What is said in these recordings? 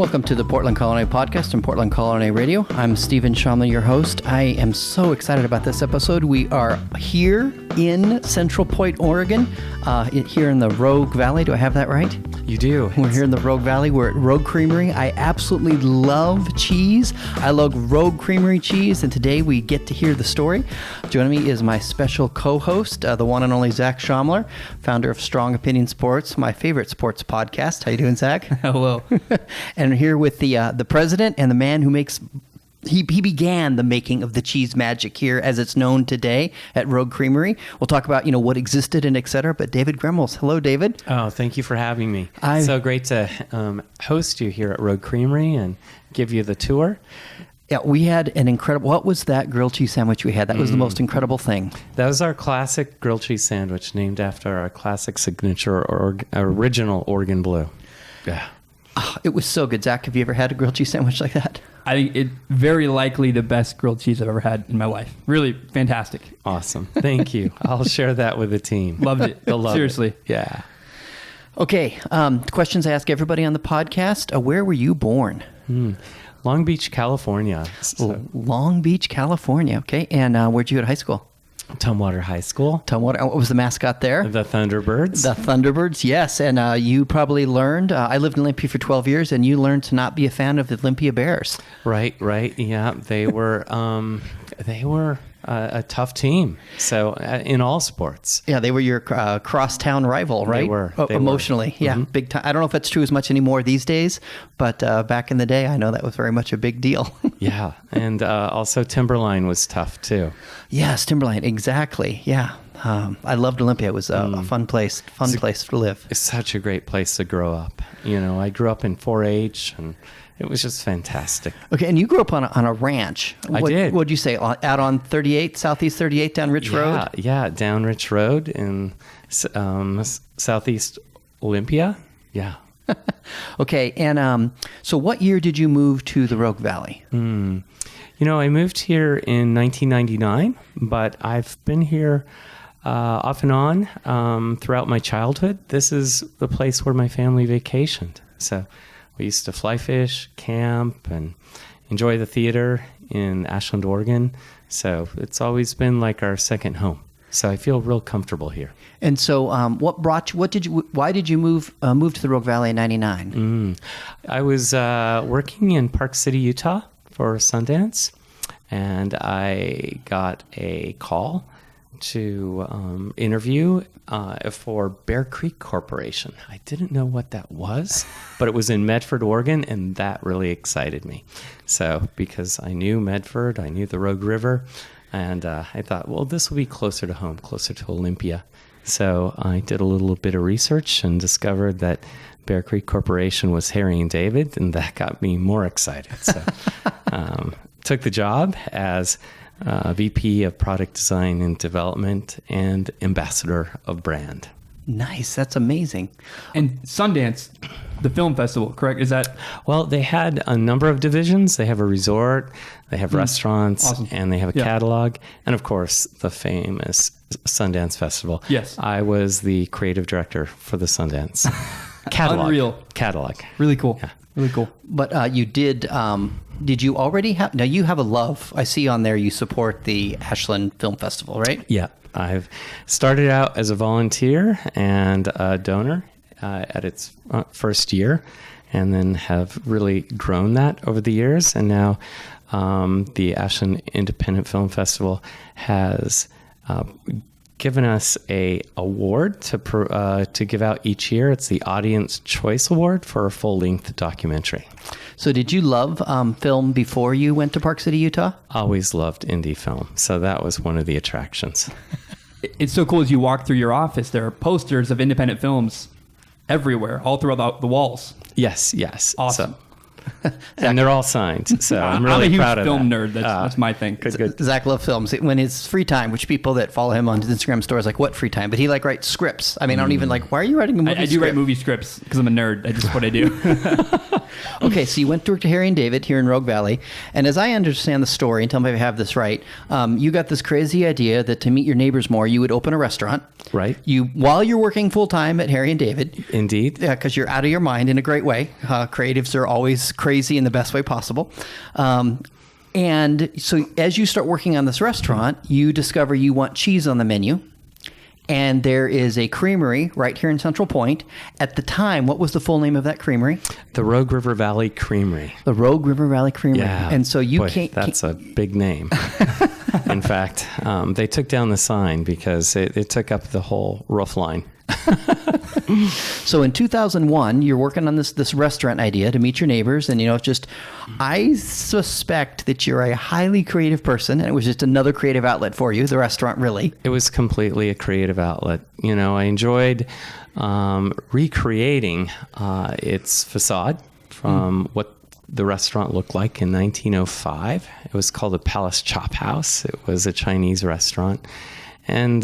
Welcome to the Portland Culinary Podcast and Portland Culinary Radio. I'm Steven Shomler, your host. I am so excited about this episode. We are here in Central Point, Oregon, here in the Rogue Valley. Do I have that right? You do. We're here in the Rogue Valley. We're at Rogue Creamery. I absolutely love cheese. I love Rogue Creamery cheese, and today we get to hear the story. Joining me is my special co-host, the one and only Zac Shomler, founder of Strong Opinion Sports, my favorite sports podcast. How you doing, Zac? Hello. And here with the president and the man who makes... He began the making of the cheese magic here as it's known today at Rogue Creamery. We'll talk about, what existed and et cetera. But David Gremmels. Hello, David. Oh, thank you for having me. So great to host you here at Rogue Creamery and give you the tour. Yeah, we had an incredible... What was that grilled cheese sandwich we had? That was the most incredible thing. That was our classic grilled cheese sandwich named after our classic signature original Oregon Blue. Yeah. Oh, it was so good. Zac, have you ever had a grilled cheese sandwich like that? I think it's very likely the best grilled cheese I've ever had in my life. Really fantastic. Awesome. Thank you. I'll share that with the team. Loved it. Seriously. It. Yeah. Okay. Questions I ask everybody on the podcast. Where were you born? Long Beach, California. Long Beach, California. Okay. And where'd you go to high school? Tumwater High School. Tumwater. What was the mascot there? The Thunderbirds. The Thunderbirds, yes. And you probably learned, I lived in Olympia for 12 years, and you learned to not be a fan of the Olympia Bears. Right. Yeah. They were a tough team. So in all sports. Yeah, they were your crosstown rival, right? They were. Emotionally. Yeah, Mm-hmm. big time. I don't know if that's true as much anymore these days, but back in the day, I know that was very much a big deal. Yeah. And also Timberline was tough too. Yes, Timberline. Exactly. Yeah. I loved Olympia. It was a fun place to live. It's such a great place to grow up. I grew up in 4-H and it was just fantastic. Okay, and you grew up on a ranch. I did. What'd you say? Out on 38, Southeast 38 down Rich Road? Yeah, down Rich Road in Southeast Olympia. Yeah. Okay, and so what year did you move to the Rogue Valley? I moved here in 1999, but I've been here off and on throughout my childhood. This is the place where my family vacationed. So we used to fly fish, camp, and enjoy the theater in Ashland, Oregon. So it's always been like our second home. So I feel real comfortable here. And so, why did you move to the Rogue Valley in '99? I was working in Park City, Utah for Sundance, and I got a call to interview for Bear Creek Corporation. I didn't know what that was, but it was in Medford, Oregon, and that really excited me. So because I knew Medford, I knew the Rogue River, and I thought, well, this will be closer to home, closer to Olympia. So I did a little bit of research and discovered that Bear Creek Corporation was Harry and David, and that got me more excited. So took the job as VP of Product Design and Development and Ambassador of Brand. Nice. That's amazing. And Sundance, the film festival, correct? Is that... Well, they had a number of divisions. They have a resort, they have restaurants, awesome. And they have a catalog. And of course, the famous Sundance Festival. Yes. I was the creative director for the Sundance catalog. Unreal. Catalog. Really cool. Yeah. Really cool. But you did you already have... Now, you have a love. I see on there you support the Ashland Film Festival, right? Yeah. I've started out as a volunteer and a donor at its first year, and then have really grown that over the years. And now the Ashland Independent Film Festival has given us a award to give out each year. It's the Audience Choice Award for a full-length documentary. So did you love film before you went to Park City, Utah? Always loved indie film. So that was one of the attractions. It's so cool as you walk through your office. There are posters of independent films everywhere, all throughout the walls. Yes. Awesome. And they're all signed. So I'm really proud of that. I'm a huge film nerd. That's my thing. Good. Zac loves films. When his free time, which people that follow him on his Instagram stories like, what free time? But he writes scripts. I mean, I don't even why are you writing a movie I do write movie scripts because I'm a nerd. That's just what I do. Okay, so you went to work to Harry and David here in Rogue Valley, and as I understand the story, and tell me if I have this right, you got this crazy idea that to meet your neighbors more, you would open a restaurant. Right. While you're working full time at Harry and David. Indeed. Yeah, because you're out of your mind in a great way. Creatives are always crazy in the best way possible. And so as you start working on this restaurant, you discover you want cheese on the menu. And there is a creamery right here in Central Point. At the time, what was the full name of that creamery? The Rogue River Valley Creamery. The Rogue River Valley Creamery. Yeah. And so you can't... That's a big name. In fact, they took down the sign because it took up the whole roof line. So in 2001, you're working on this restaurant idea to meet your neighbors. And, I suspect that you're a highly creative person. And it was just another creative outlet for you, the restaurant, really. It was completely a creative outlet. I enjoyed recreating its facade from what the restaurant looked like in 1905. It was called the Palace Chop House. It was a Chinese restaurant. And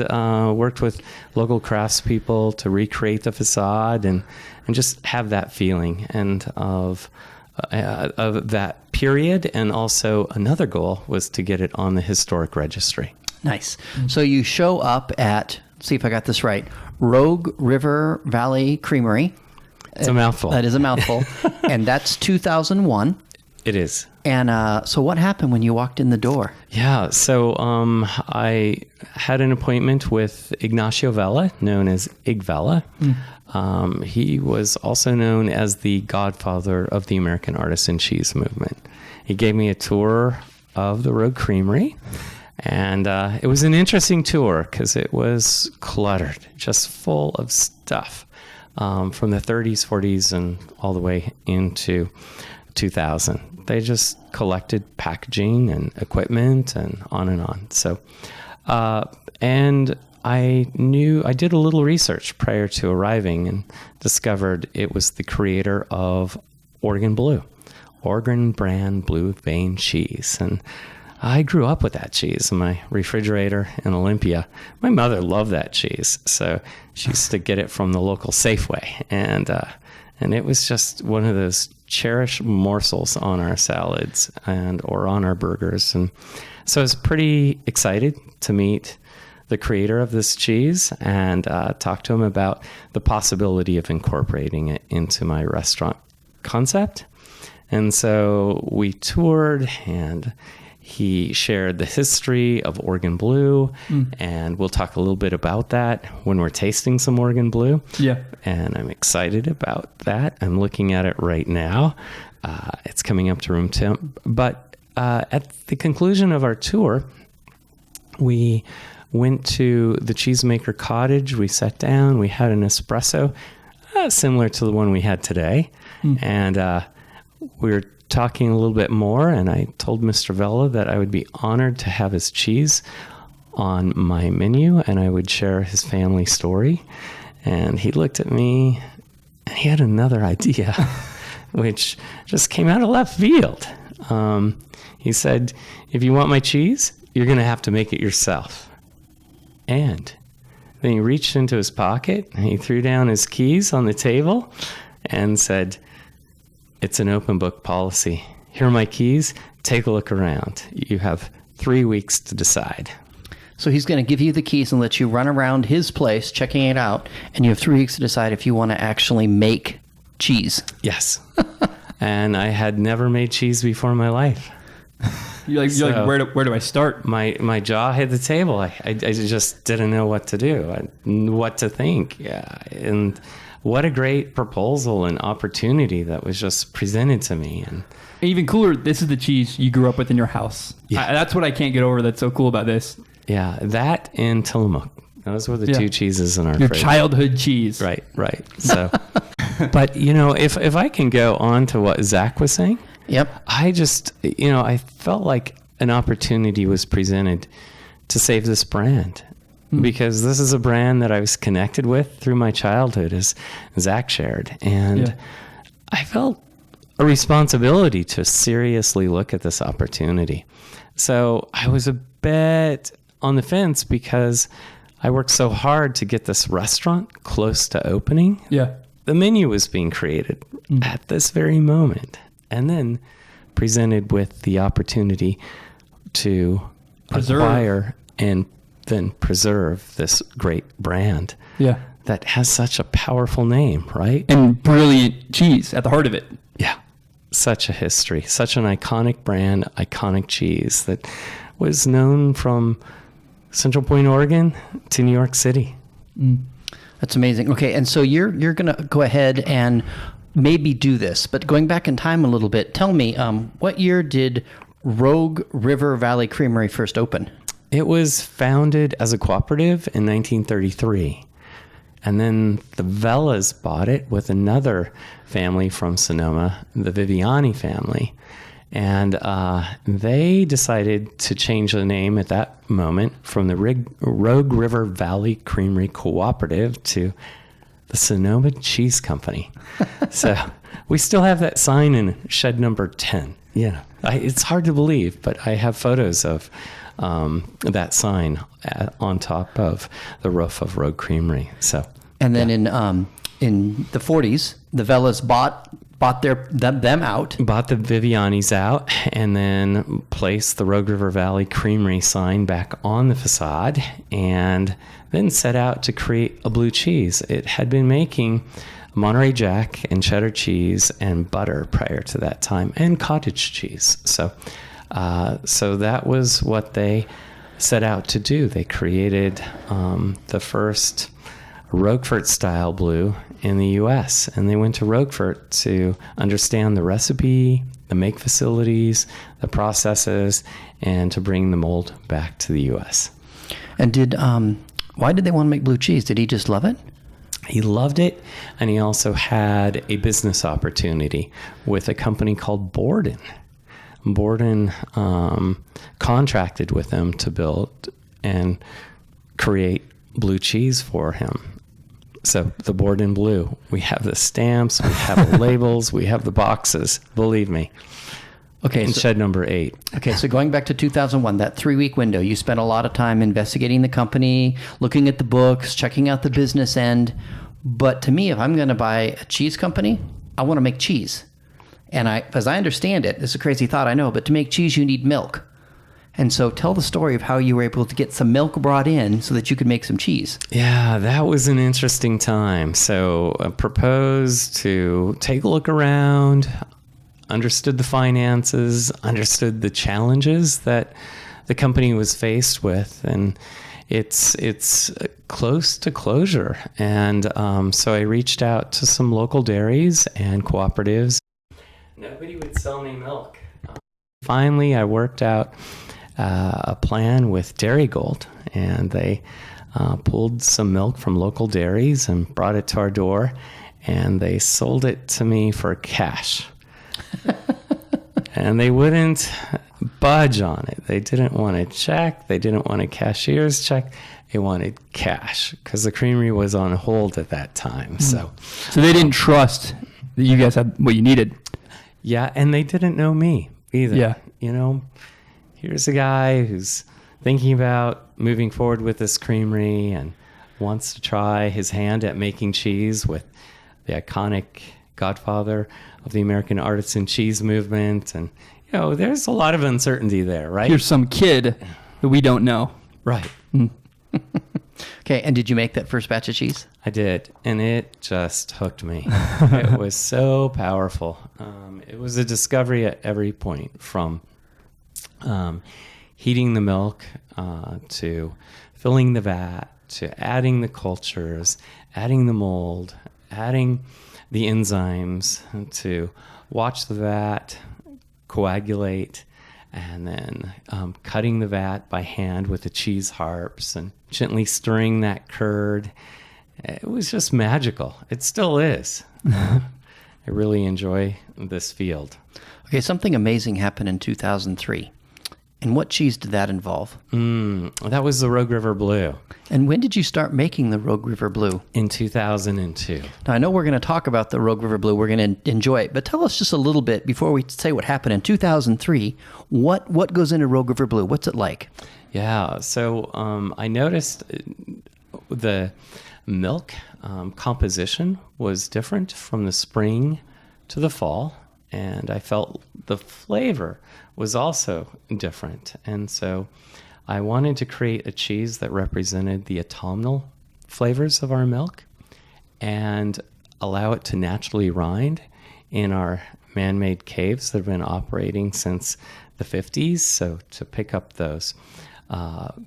worked with local craftspeople to recreate the facade and just have that feeling and of that period. And also another goal was to get it on the historic registry. Nice. So you show up at, see if I got this right, Rogue River Valley Creamery. It's a mouthful. That is a mouthful. And that's 2001. It is. And so what happened when you walked in the door? Yeah, so I had an appointment with Ignacio Vela, known as Ig Vela. He was also known as the godfather of the American artisan cheese movement. He gave me a tour of the Rogue Creamery, and it was an interesting tour because it was cluttered, just full of stuff from the 30s, 40s, and all the way into 2000. They just collected packaging and equipment and on and on. So, and I did a little research prior to arriving and discovered it was the creator of Oregon Blue, Oregon brand blue vein cheese. And I grew up with that cheese in my refrigerator in Olympia. My mother loved that cheese, so she used to get it from the local Safeway. And it was just one of those cherished morsels on our salads or on our burgers. And so I was pretty excited to meet the creator of this cheese and talk to him about the possibility of incorporating it into my restaurant concept. And so we toured, and he shared the history of Oregon Blue, and we'll talk a little bit about that when we're tasting some Oregon Blue. Yeah. And I'm excited about that. I'm looking at it right now. It's coming up to room temp. But at the conclusion of our tour, we went to the Cheesemaker Cottage. We sat down. We had an espresso, similar to the one we had today. And we were talking a little bit more, and I told Mr. Vela that I would be honored to have his cheese on my menu, and I would share his family story. And he looked at me, and he had another idea, which just came out of left field. He said, if you want my cheese, you're going to have to make it yourself. And then he reached into his pocket, and he threw down his keys on the table and said, it's an open book policy. Here are my keys. Take a look around. You have 3 weeks to decide. So he's going to give you the keys and let you run around his place checking it out, and you have 3 weeks to decide if you want to actually make cheese. Yes. And I had never made cheese before in my life. You're like, where do I start? My jaw hit the table. I just didn't know what to do, what to think. Yeah. And what a great proposal and opportunity that was just presented to me. And even cooler, this is the cheese you grew up with in your house. Yeah. That's what I can't get over that's so cool about this. Yeah, that and Tillamook. Those were the two cheeses in our Your fridge. childhood cheese. Right. So, but if I can go on to what Zac was saying. Yep. I just, I felt like an opportunity was presented to save this brand. Because this is a brand that I was connected with through my childhood, as Zac shared. And I felt a responsibility to seriously look at this opportunity. So I was a bit on the fence because I worked so hard to get this restaurant close to opening. Yeah. the menu was being created at this very moment, and then presented with the opportunity to acquire and then preserve this great brand that has such a powerful name, right? And brilliant cheese at the heart of it. Yeah. Such a history, such an iconic brand, iconic cheese that was known from Central Point, Oregon to New York City. That's amazing. Okay, and so you're going to go ahead and maybe do this, but going back in time a little bit, tell me, what year did Rogue River Valley Creamery first open? It was founded as a cooperative in 1933. And then the Vellas bought it with another family from Sonoma, the Viviani family. And they decided to change the name at that moment from the Rogue River Valley Creamery Cooperative to the Sonoma Cheese Company. So we still have that sign in shed number 10. Yeah, it's hard to believe, but I have photos of that sign on top of the roof of Rogue Creamery. So, and then in the 40s, the Vellas bought them out, bought the Vivianis out, and then placed the Rogue River Valley Creamery sign back on the facade, and then set out to create a blue cheese. It had been making Monterey Jack and cheddar cheese and butter prior to that time, and cottage cheese. So that was what they set out to do. They created the first Roquefort-style blue in the U.S., and they went to Roquefort to understand the recipe, the make facilities, the processes, and to bring the mold back to the U.S. And why did they want to make blue cheese? Did he just love it? He loved it, and he also had a business opportunity with a company called Borden. Borden contracted with them to build and create blue cheese for him. So the Borden Blue, we have the stamps, we have the labels, we have the boxes, believe me. Okay, in shed number 8. Okay, so going back to 2001, that 3-week window, you spent a lot of time investigating the company, looking at the books, checking out the business end. But to me, if I'm going to buy a cheese company, I want to make cheese. And as I understand it, this is a crazy thought, I know, but to make cheese, you need milk. And so tell the story of how you were able to get some milk brought in so that you could make some cheese. Yeah, that was an interesting time. So I proposed to take a look around, understood the finances, understood the challenges that the company was faced with, and it's close to closure. And so I reached out to some local dairies and cooperatives. Nobody would sell me milk. Finally, I worked out a plan with Dairy Gold, and they pulled some milk from local dairies and brought it to our door, and they sold it to me for cash. And they wouldn't budge on it. They didn't want a check. They didn't want a cashier's check. They wanted cash because the creamery was on hold at that time. So they didn't trust that you guys had what you needed. Yeah, and they didn't know me either. Yeah. You know, here's a guy who's thinking about moving forward with this creamery and wants to try his hand at making cheese with the iconic godfather of the American artisan cheese movement. And, you know, there's a lot of uncertainty there, right? Here's some kid that we don't know. Right. Okay, and did you make that first batch of cheese? I did, and it just hooked me. It was so powerful. It was a discovery at every point, from heating the milk to filling the vat to adding the cultures, adding the mold, adding the enzymes to watch the vat coagulate, and then cutting the vat by hand with the cheese harps and gently stirring that curd. It was just magical. It still is. I really enjoy this field. Okay, something amazing happened in 2003. And what cheese did that involve? That was the Rogue River Blue. And when did you start making the Rogue River Blue? In 2002. Now, I know we're going to talk about the Rogue River Blue. We're going to enjoy it. But tell us just a little bit, before we say what happened in 2003, what goes into Rogue River Blue? What's it like? Yeah, so I noticed the milk composition was different from the spring to the fall, and I felt the flavor was also different. And so I wanted to create a cheese that represented the autumnal flavors of our milk and allow it to naturally rind in our man-made caves that have been operating since the 50s. So to pick up those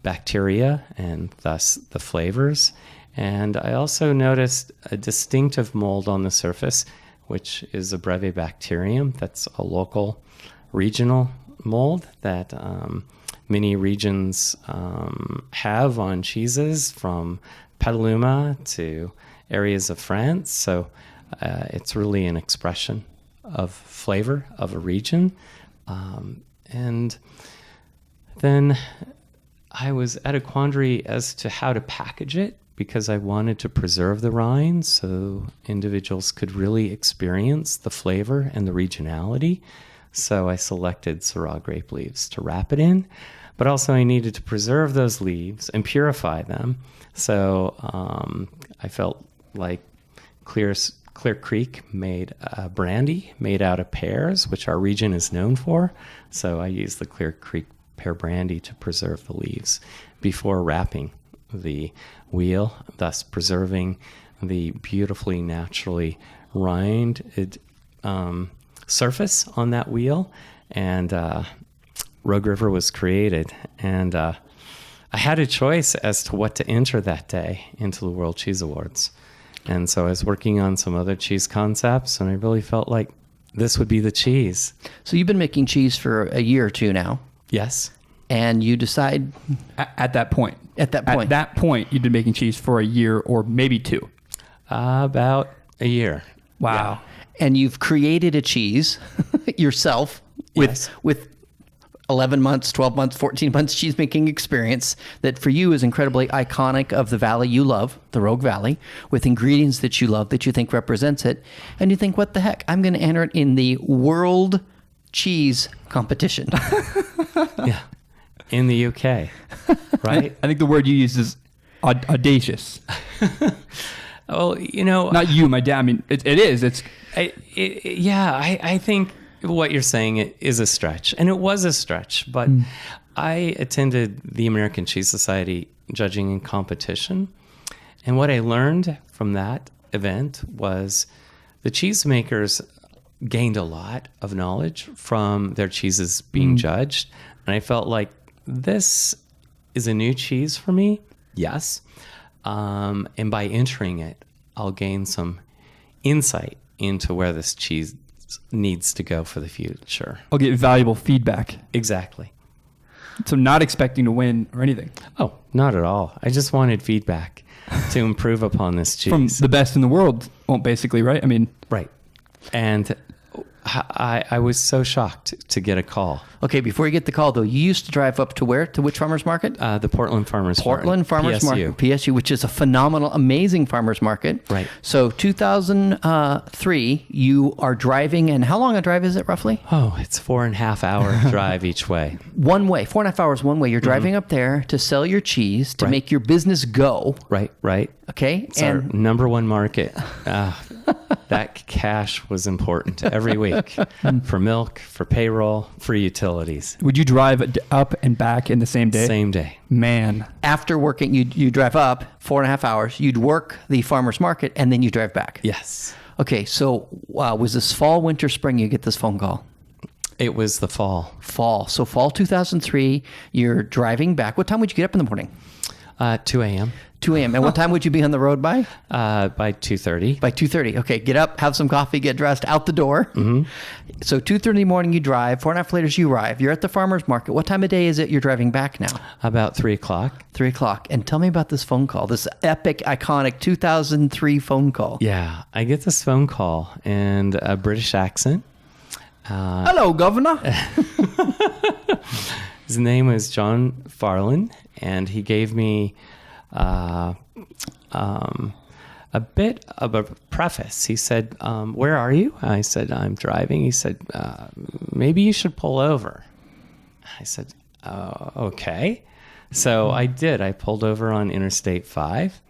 bacteria and thus the flavors. And I also noticed a distinctive mold on the surface, which is a Brevibacterium. That's a local regional mold that many regions have on cheeses, from Petaluma to areas of France. So it's really an expression of flavor of a region. And then I was at a quandary as to how to package it, because I wanted to preserve the rind so individuals could really experience the flavor and the regionality. So I selected Syrah grape leaves to wrap it in, but also I needed to preserve those leaves and purify them. So I felt like Clear Creek made a brandy made out of pears, which our region is known for. So I used the Clear Creek pear brandy to preserve the leaves before wrapping the wheel, thus preserving the beautifully naturally rinded surface on that wheel. And Rogue River was created. And I had a choice as to what to enter that day into the World Cheese Awards. And so I was working on some other cheese concepts, and I really felt like this would be the cheese. So you've been making cheese for a year or two now. Yes. And you decide At that point. At that point, you'd been making cheese for a year or maybe two. About a year. Wow. Yeah. And you've created a cheese yourself Yes. with 11 months, 12 months, 14 months cheese making experience that for you is incredibly iconic of the valley you love, the Rogue Valley, with ingredients that you love, that you think represents it. And you think, what the heck? I'm going to enter it in the World Cheese Competition. Yeah. In the UK, right? I think the word you use is audacious. Well, you know, Not you, my dad. I mean, it is. I think what you're saying is a stretch, and it was a stretch. But I attended the American Cheese Society judging and competition, and what I learned from that event was the cheesemakers gained a lot of knowledge from their cheeses being judged, and I felt like this is a new cheese for me. Yes. And by entering it, I'll gain some insight into where this cheese needs to go for the future. I'll get valuable feedback. Exactly. So not expecting to win or anything. Oh, not at all. I just wanted feedback to improve upon this cheese. From the best in the world, well, basically, right? I mean, Right. And I was so shocked to get a call. Okay, before you get the call, though, you used to drive up to where? To which farmer's market? The Portland Farmers Portland Farmers Market, PSU, which is a phenomenal, amazing farmers market. Right. So 2003, you are driving, and how long a drive is it roughly? Oh, it's 4.5 hour drive each way. One way, 4.5 hours one way. You're driving up there to sell your cheese, to Right. make your business go. Right. Okay. It's our number one market. That cash was important every week for milk, for payroll, for utilities. would you drive up and back in the same day? Same day. Man. After working, you drive up 4.5 hours, you'd work the farmer's market, and then you drive back. Yes. Okay, so was this fall, winter, spring you get this phone call? It was the fall. Fall. So fall 2003, you're driving back. What time would you get up in the morning? 2 a.m. 2 a.m. And what time would you be on the road by? By 2:30. By 2:30. Okay, get up, have some coffee, get dressed, out the door. Mm-hmm. So 2:30 in the morning you drive, 4.5 later you arrive. You're at the farmer's market. What time of day is it you're driving back now? About 3 o'clock. 3 o'clock. And tell me about this phone call, this epic, iconic 2003 phone call. Yeah, I get this phone call and a British accent. Hello, Governor. His name was John Farland, and he gave me a bit of a preface. He said, where are you? I said, I'm driving. He said, maybe you should pull over. I said, okay. So I did. I pulled over on Interstate 5,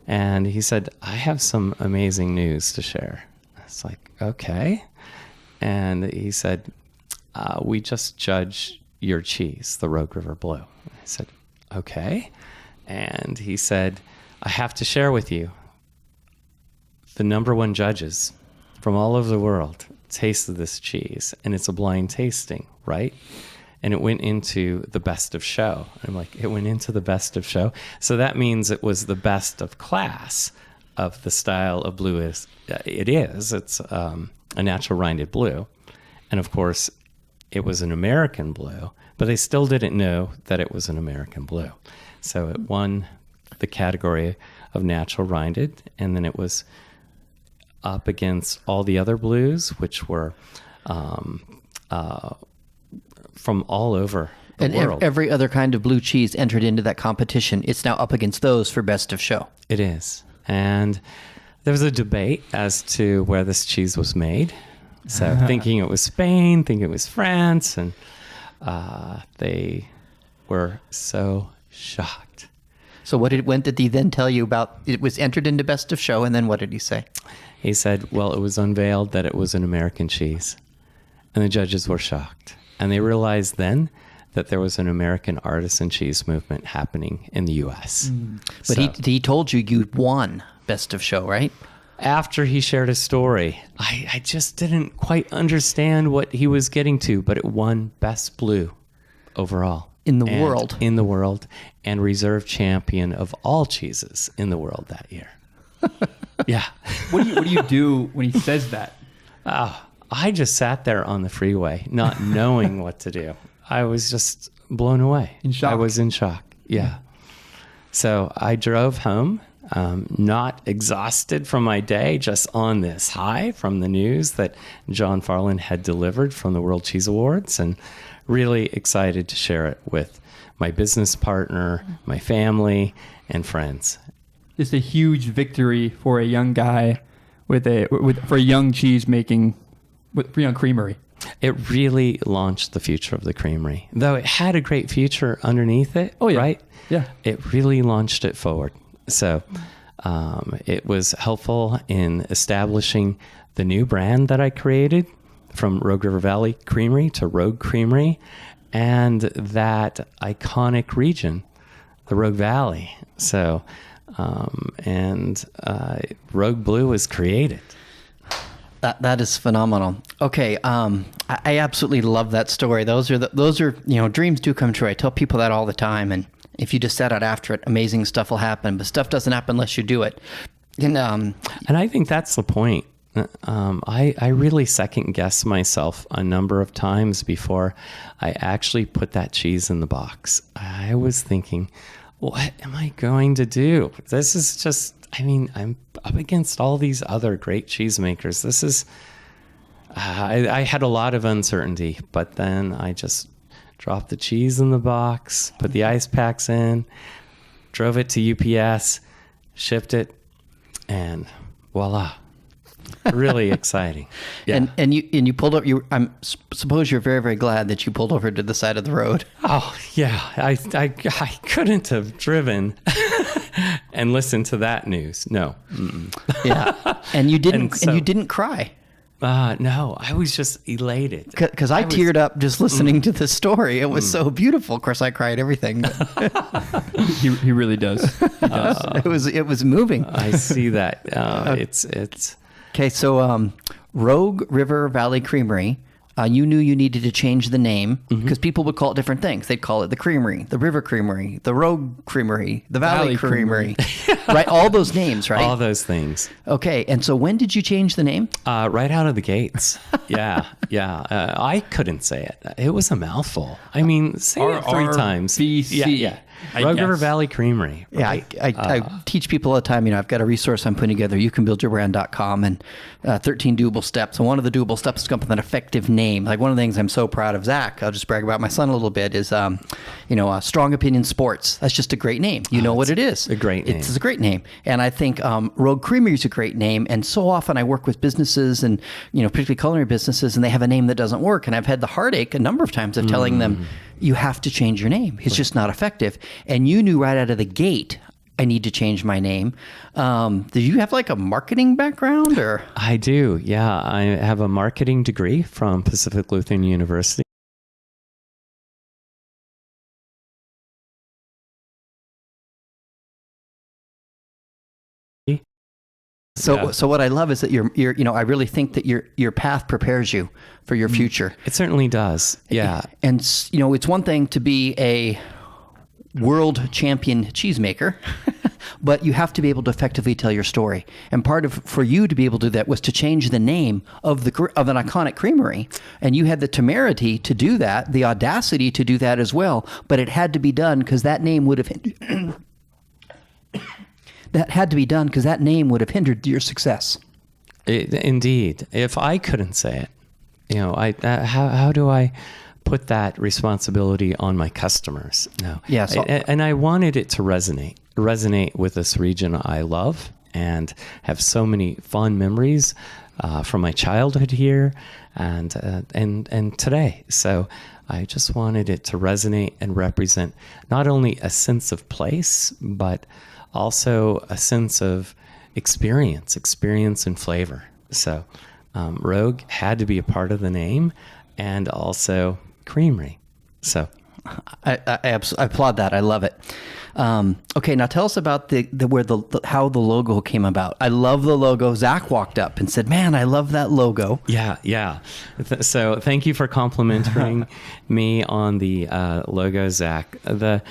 and he said, I have some amazing news to share. I was like, okay. And he said, we just judged your cheese, the Rogue River Blue. I said, okay. And he said, I have to share with you, the #1 judges from all over the world tasted this cheese, and it's a blind tasting, right? And it went into the best of show. I'm like, it went into the best of show? So that means it was the best of class of the style of blue it is. It's a natural rinded blue. And of course, it was an American blue, but they still didn't know that it was an American blue. So it won the category of natural rinded, and then it was up against all the other blues, which were from all over the world. Every other kind of blue cheese entered into that competition. It's now up against those for best of show. It is. And there was a debate as to where this cheese was made. So thinking it was Spain, thinking it was France, and they were so shocked. So when did he then tell you about it was entered into best of show, and then what did he say? He said, well, it was unveiled that it was an American cheese. And the judges were shocked. And they realized then that there was an American artisan cheese movement happening in the U.S. But he told you won best of show, right? After he shared his story, I just didn't quite understand what he was getting to, but it won Best Blue overall. In the world. In the world, and reserve champion of all cheeses in the world that year. Yeah. What do you do when he says that? I just sat there on the freeway, not knowing what to do. I was just blown away. In shock. I was in shock. Yeah. So I drove home, not exhausted from my day, just on this high from the news that John Farland had delivered from the World Cheese Awards, and really excited to share it with my business partner, my family, and friends. Just a huge victory for a young guy for a young cheese making, for a young creamery. It really launched the future of the creamery, though it had a great future underneath it. Oh, yeah. Right? Yeah. It really launched it forward. So it was helpful in establishing the new brand that I created from Rogue River Valley Creamery to Rogue Creamery, and that iconic region, the Rogue Valley. So, Rogue Blue was created. That is phenomenal. Okay, I absolutely love that story. Those are dreams do come true. I tell people that all the time, and if you just set out after it, amazing stuff will happen. But stuff doesn't happen unless you do it. And I think that's the point. I really second guessed myself a number of times before I actually put that cheese in the box. I was thinking, what am I going to do? This is just, I'm up against all these other great cheesemakers. This is, I had a lot of uncertainty, but then I just dropped the cheese in the box, put the ice packs in, drove it to UPS, shipped it, and voila. Really exciting. Yeah. And you pulled up. Suppose you're very, very glad that you pulled over to the side of the road. Oh yeah, I couldn't have driven and listened to that news. No. Mm-mm. Yeah, and you didn't. And you didn't cry. No, I was just elated. Because I teared up just listening to the story. It was so beautiful. Of course, I cried everything. He really does. He does. It was moving. I see that. It's. Okay, so Rogue River Valley Creamery, you knew you needed to change the name because people would call it different things. They'd call it the Creamery, the River Creamery, the Rogue Creamery, the Valley Creamery. Right? All those names, right? All those things. Okay, and so when did you change the name? Right out of the gates. Yeah. I couldn't say it. It was a mouthful. I mean, say it 3 times. RRVC. Yeah. Rogue River Valley Creamery. Right? Yeah, I teach people all the time, I've got a resource I'm putting together, youcanbuildyourbrand.com, and 13 doable steps. And one of the doable steps is come up with an effective name. Like one of the things I'm so proud of, Zach, I'll just brag about my son a little bit, is, Strong Opinion Sports. That's just a great name. You know what it is. A great name. It's a great name. And I think Rogue Creamery is a great name. And so often I work with businesses and, particularly culinary businesses, and they have a name that doesn't work. And I've had the heartache a number of times of telling them, you have to change your name. It's just not effective. And you knew right out of the gate, I need to change my name. Do you have like a marketing background or? I do. Yeah. I have a marketing degree from Pacific Lutheran University. So what I love is that you're I really think that your path prepares you for your future. It certainly does. Yeah. And it's one thing to be a world champion cheesemaker, but you have to be able to effectively tell your story. And for you to be able to do that was to change the name of an iconic creamery. And you had the temerity to do that, the audacity to do that as well. But it had to be done because that name would have that name would have hindered your success. Indeed. If I couldn't say it, how do I put that responsibility on my customers? No. Yeah. And I wanted it to resonate with this region I love and have so many fond memories from my childhood here and today. So I just wanted it to resonate and represent not only a sense of place, but also a sense of experience and flavor. So Rogue had to be a part of the name, and also creamery. So I applaud that. I love it. Okay, now tell us about how the logo came about. I love the logo. Zac walked up and said, "Man, I love that logo." Yeah. So thank you for complimenting me on the logo, Zac. The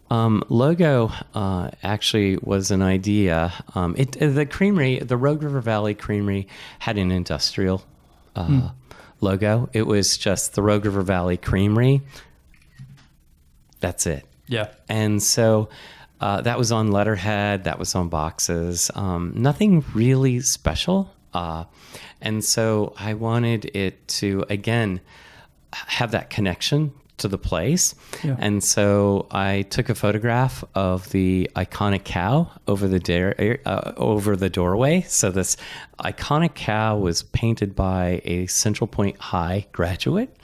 logo actually was an idea. The creamery, the Rogue River Valley Creamery, had an industrial logo. It was just the Rogue River Valley Creamery. That's it. Yeah. And so that was on letterhead. That was on boxes. Nothing really special. And so I wanted it to, again, have that connection to the place. Yeah. And so I took a photograph of the iconic cow over the doorway. So this iconic cow was painted by a Central Point High graduate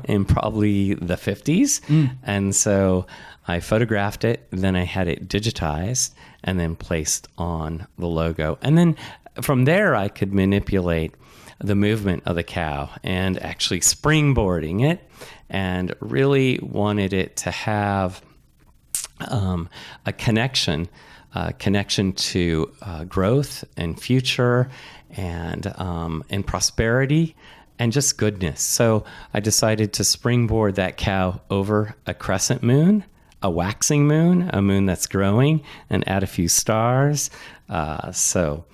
in probably the 50s. And so I photographed it, then I had it digitized and then placed on the logo. And then from there I could manipulate the movement of the cow and actually springboarding it, and really wanted it to have a connection to growth and future and prosperity and just goodness. So I decided to springboard that cow over a crescent moon, a waxing moon, a moon that's growing, and add a few stars. So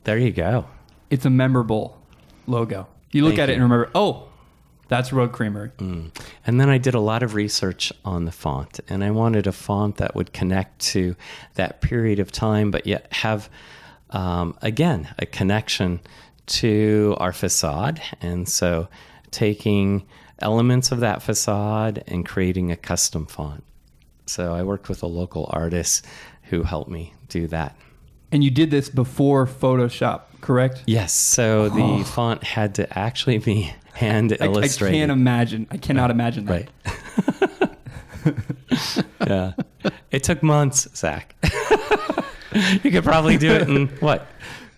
there you go. It's a memorable logo. You look Thank at it you. and remember, oh, that's Rogue Creamery. And then I did a lot of research on the font, and I wanted a font that would connect to that period of time, but yet have, again, a connection to our facade. And so taking elements of that facade and creating a custom font. So I worked with a local artist who helped me do that. And you did this before Photoshop, correct? Yes. So the font had to actually be hand illustrated. I can't imagine. I cannot imagine that. Right. Yeah. It took months, Zac. You could probably do it in what?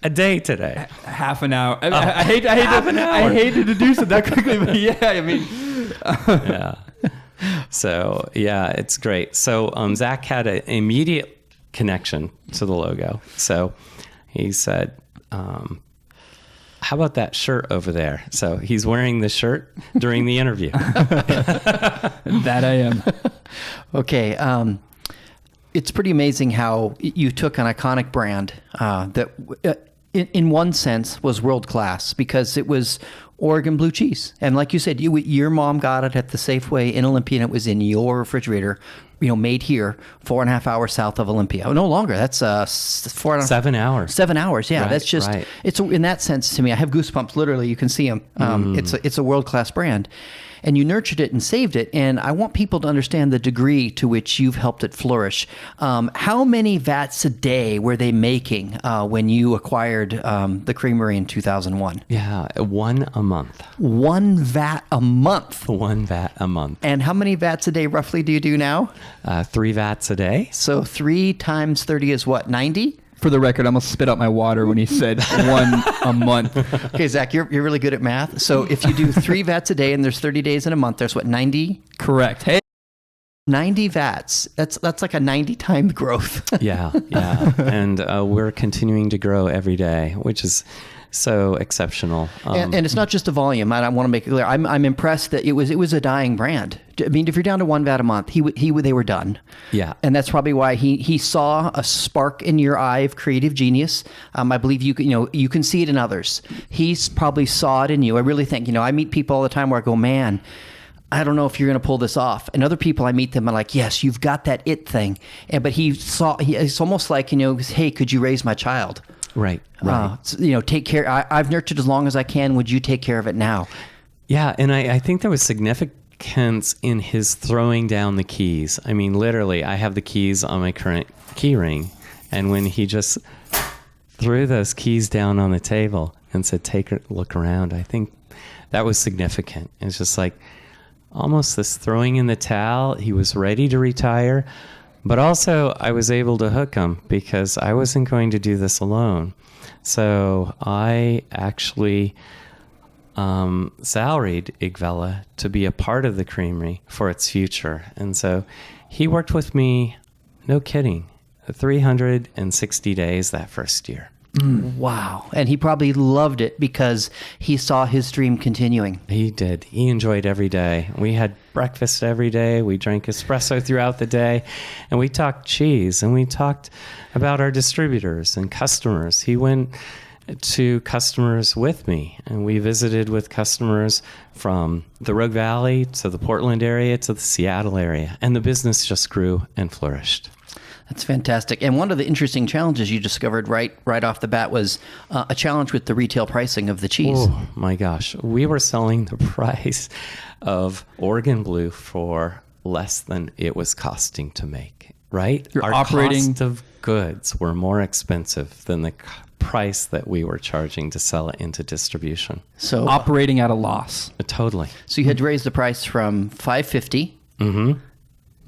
A day today. Half an hour. I hated to do so that quickly, but yeah, I mean. Yeah. So yeah, it's great. So Zac had an immediate connection to the logo. So he said, how about that shirt over there? So he's wearing the shirt during the interview. That I am. Okay. It's pretty amazing how you took an iconic brand that in one sense was world class because it was Oregon blue cheese. And like you said, your mom got it at the Safeway in Olympia, and it was in your refrigerator, made here 4.5 hours south of Olympia. Oh, no longer. That's 7 hours. 7 hours. Yeah. Right, that's just, It's in that sense to me, I have goosebumps. Literally, you can see them. It's a world-class brand. and you nurtured it and saved it. And I want people to understand the degree to which you've helped it flourish. How many vats a day were they making when you acquired the creamery in 2001? Yeah, one a month. One vat a month. One vat a month. And how many vats a day roughly do you do now? 3 vats a day. So 3 times 30 is what, 90? For the record, I almost spit out my water when he said one a month. Okay, Zach, you're really good at math. So if you do 3 vats a day and there's 30 days in a month, there's what, 90? Correct. Hey. 90 vats. That's like a 90 time growth. Yeah. And we're continuing to grow every day, which is so exceptional. And it's not just the volume. I want to make it clear. I'm impressed that it was a dying brand. I mean, if you're down to 1 vat a month, they were done. Yeah. And that's probably why he saw a spark in your eye of creative genius. I believe you can see it in others. He's probably saw it in you. I really think, I meet people all the time where I go, man, I don't know if you're going to pull this off. And other people, I meet them, I'm like, yes, you've got that it thing. But it's almost like, hey, could you raise my child? Right. Take care. I've nurtured as long as I can. Would you take care of it now? Yeah. And I think there was significance in his throwing down the keys. I mean, literally, I have the keys on my current key ring. And when he just threw those keys down on the table and said, take a look around, I think that was significant. It's just like almost this throwing in the towel. He was ready to retire. But also, I was able to hook him because I wasn't going to do this alone. So I actually salaried Igvella to be a part of the creamery for its future. And so he worked with me, no kidding, 360 days that first year. Wow. And he probably loved it because he saw his dream continuing. He did. He enjoyed every day. We had breakfast every day. We drank espresso throughout the day. And we talked cheese. And we talked about our distributors and customers. He went to customers with me. And we visited with customers from the Rogue Valley to the Portland area to the Seattle area. And the business just grew and flourished. That's fantastic. And one of the interesting challenges you discovered right off the bat was a challenge with the retail pricing of the cheese. Oh, my gosh. We were selling the price of Oregon Blue for less than it was costing to make, right? You're Our cost of goods were more expensive than the price that we were charging to sell it into distribution. So operating at a loss. Totally. So you had to raise the price from $5.50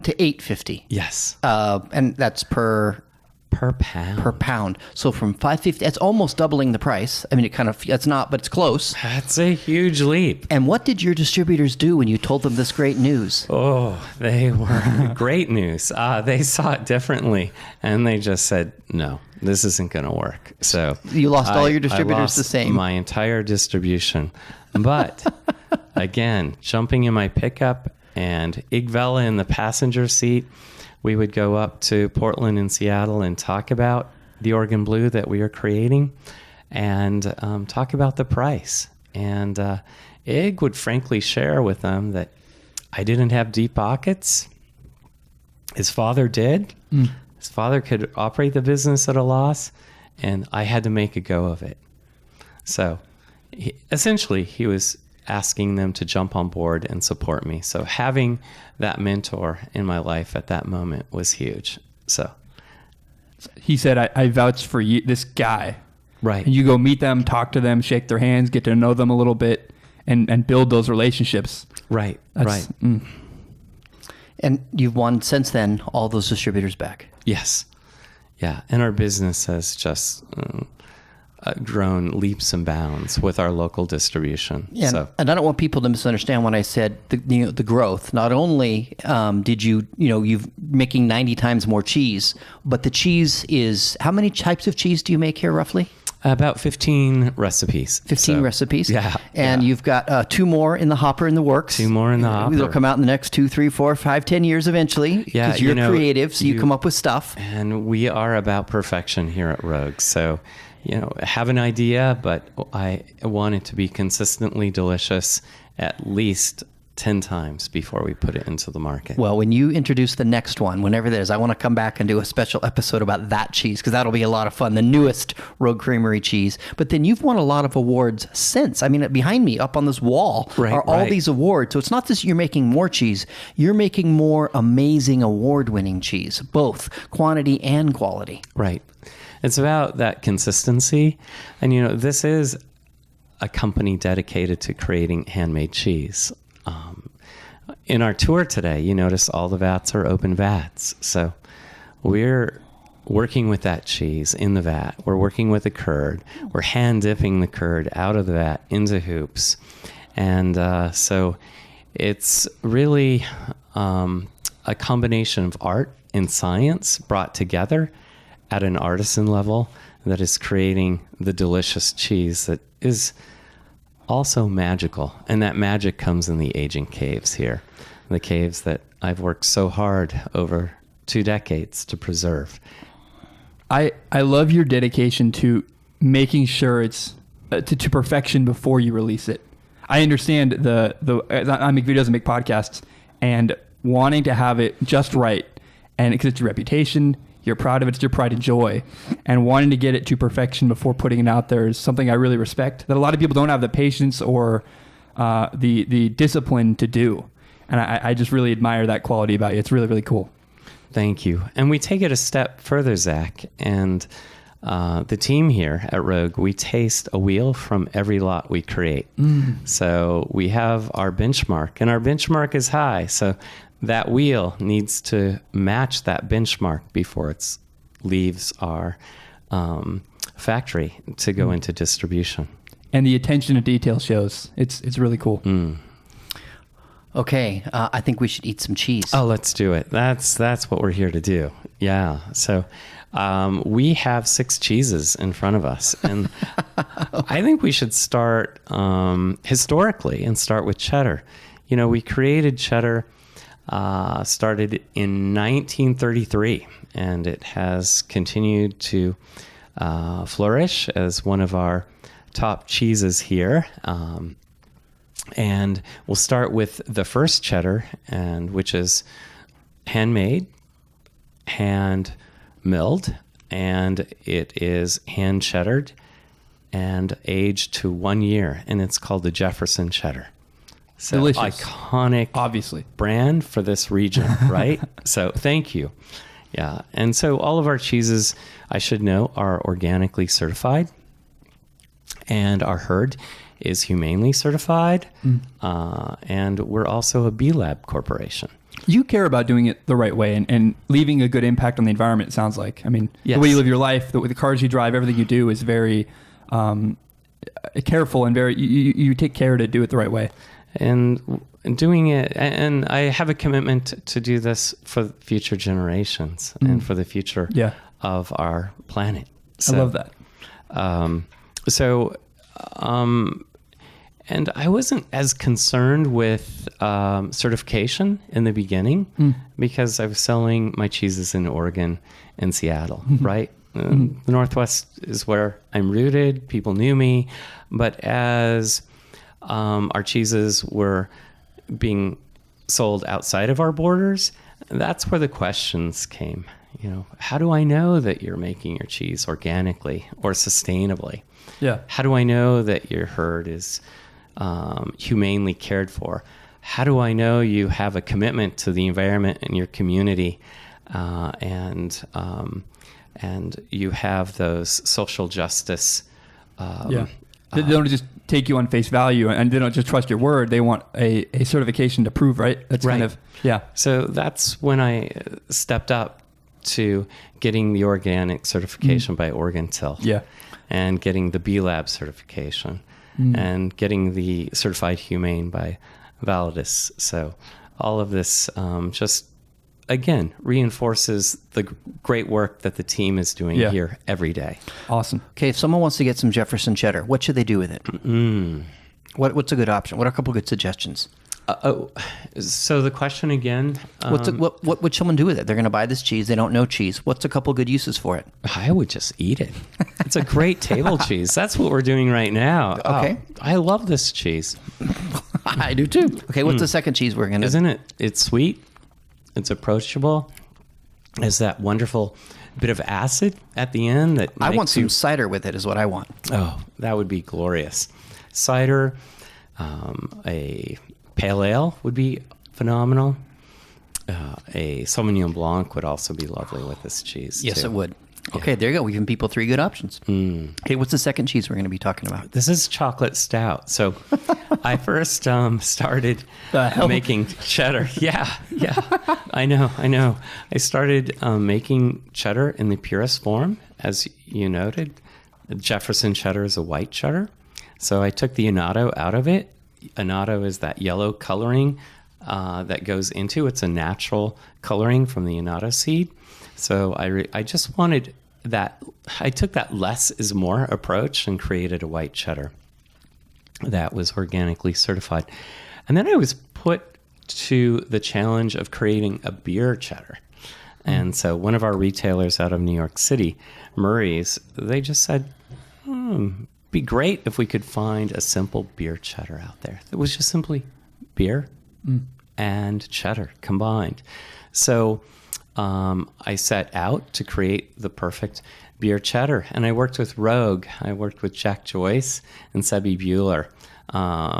to $8.50. Yes. And that's per pound. So from $5.50, that's almost doubling the price. I mean, it's not, but it's close. That's a huge leap. And what did your distributors do when you told them this great news? Oh, they were great news. They saw it differently, and they just said, no, this isn't going to work. So you lost all your distributors I lost the same. My entire distribution. But again, jumping in my pickup and Igvella in the passenger seat, we would go up to Portland and Seattle and talk about the Oregon Blue that we are creating and talk about the price. And Ig would frankly share with them that I didn't have deep pockets. His father did. His father could operate the business at a loss, and I had to make a go of it. So essentially, he was asking them to jump on board and support me. So having that mentor in my life at that moment was huge. So he said, I vouch for you, this guy. Right. And you go meet them, talk to them, shake their hands, get to know them a little bit, and build those relationships. Right. That's, right. And you've won since then all those distributors back. Yes. Yeah. And our business has just grown leaps and bounds with our local distribution. Yeah, so. And I don't want people to misunderstand when I said the growth. Not only did you're making 90 times more cheese, but the cheese is, how many types of cheese do you make here roughly? About 15 recipes. 15 recipes. Yeah. And you've got 2 more in the hopper in the works. 2 more in the hopper. They'll come out in the next 2, 3, 4, 5, 10 years eventually. Yeah. Because you're creative, so you come up with stuff. And we are about perfection here at Rogue. So, have an idea, but I want it to be consistently delicious, at least 10 times before we put it into the market. Well, when you introduce the next one, whenever it is, I want to come back and do a special episode about that cheese, because that'll be a lot of fun, the newest Rogue Creamery cheese. But then you've won a lot of awards since. I mean, behind me, up on this wall, are all these awards. So it's not just you're making more cheese, you're making more amazing award-winning cheese, both quantity and quality. Right. It's about that consistency. And, this is a company dedicated to creating handmade cheese. In our tour today, you notice all the vats are open vats. So we're working with that cheese in the vat. We're working with the curd. We're hand dipping the curd out of the vat into hoops. And so it's really a combination of art and science brought together at an artisan level that is creating the delicious cheese that is also magical. And that magic comes in the aging caves here, the caves that I've worked so hard over 2 decades to preserve. I love your dedication to making sure it's to perfection before you release it. I understand I make videos and make podcasts, and wanting to have it just right, and because it's your reputation, you're proud of it, it's your pride and joy, and wanting to get it to perfection before putting it out there is something I really respect, that a lot of people don't have the patience or the discipline to do. And I just really admire that quality about you. It's really, really cool. Thank you. And we take it a step further, Zach, and the team here at Rogue, we taste a wheel from every lot we create. So we have our benchmark, and our benchmark is high. So that wheel needs to match that benchmark before it leaves our factory to go into distribution. And the attention to detail shows. It's really cool. Okay, I think we should eat some cheese. Oh, let's do it. That's what we're here to do. Yeah. So we have 6 cheeses in front of us, and I think we should start historically and start with cheddar. We created cheddar, started in 1933, and it has continued to flourish as one of our top cheeses here. And we'll start with the first cheddar, which is handmade, hand milled, and it is hand cheddared and aged to 1 year, and it's called the Jefferson cheddar. So delicious. Iconic, obviously, brand for this region, right? So thank you. Yeah, and so all of our cheeses, I should know, are organically certified, and our herd is humanely certified, and we're also a B-Lab corporation. You care about doing it the right way and leaving a good impact on the environment, it sounds like. I mean, yes. The way you live your life, the cars you drive, everything you do is very careful and very, you take care to do it the right way. And doing it, and I have a commitment to do this for future generations and for the future of our planet. So, I love that. And I wasn't as concerned with certification in the beginning because I was selling my cheeses in Oregon and Seattle, right? The Northwest is where I'm rooted. People knew me. But as our cheeses were being sold outside of our borders, that's where the questions came. How do I know that you're making your cheese organically or sustainably? Yeah. How do I know that your herd is humanely cared for? How do I know you have a commitment to the environment and your community, and you have those social justice? They don't just take you on face value, and they don't just trust your word. They want a certification to prove, right? That's right. kind of, yeah. So that's when I stepped up to getting the organic certification by Oregon Till. Yeah. And getting the B-Lab certification and getting the certified humane by Validus. So all of this just, again, reinforces the great work that the team is doing here every day. Awesome. Okay, if someone wants to get some Jefferson cheddar, what should they do with it? What's a good option? What are a couple good suggestions? So the question again... what would someone do with it? They're going to buy this cheese. They don't know cheese. What's a couple good uses for it? I would just eat it. It's a great table cheese. That's what we're doing right now. Okay. I love this cheese. I do too. Okay, what's the second cheese we're gonna? Isn't it? It's sweet. It's approachable. There's that wonderful bit of acid at the end that I want makes some cider with it. Is what I want. Oh, that would be glorious. Cider, a pale ale would be phenomenal. A Sauvignon Blanc would also be lovely with this cheese. Yes, too. it would. Okay, there you go. We've given people 3 good options. Okay, what's the second cheese we're going to be talking about? This is chocolate stout. So I first started making cheddar. Yeah. I know. I started making cheddar in the purest form, as you noted. Jefferson cheddar is a white cheddar. So I took the annatto out of it. Annatto is that yellow coloring that goes into. It's a natural coloring from the annatto seed. So I just wanted that. I took that less is more approach and created a white cheddar that was organically certified. And then I was put to the challenge of creating a beer cheddar. And so one of our retailers out of New York City, Murray's, they just said, be great if we could find a simple beer cheddar out there. It was just simply beer and cheddar combined. So I set out to create the perfect beer cheddar. And I worked with Rogue. I worked with Jack Joyce and Sebi Bueller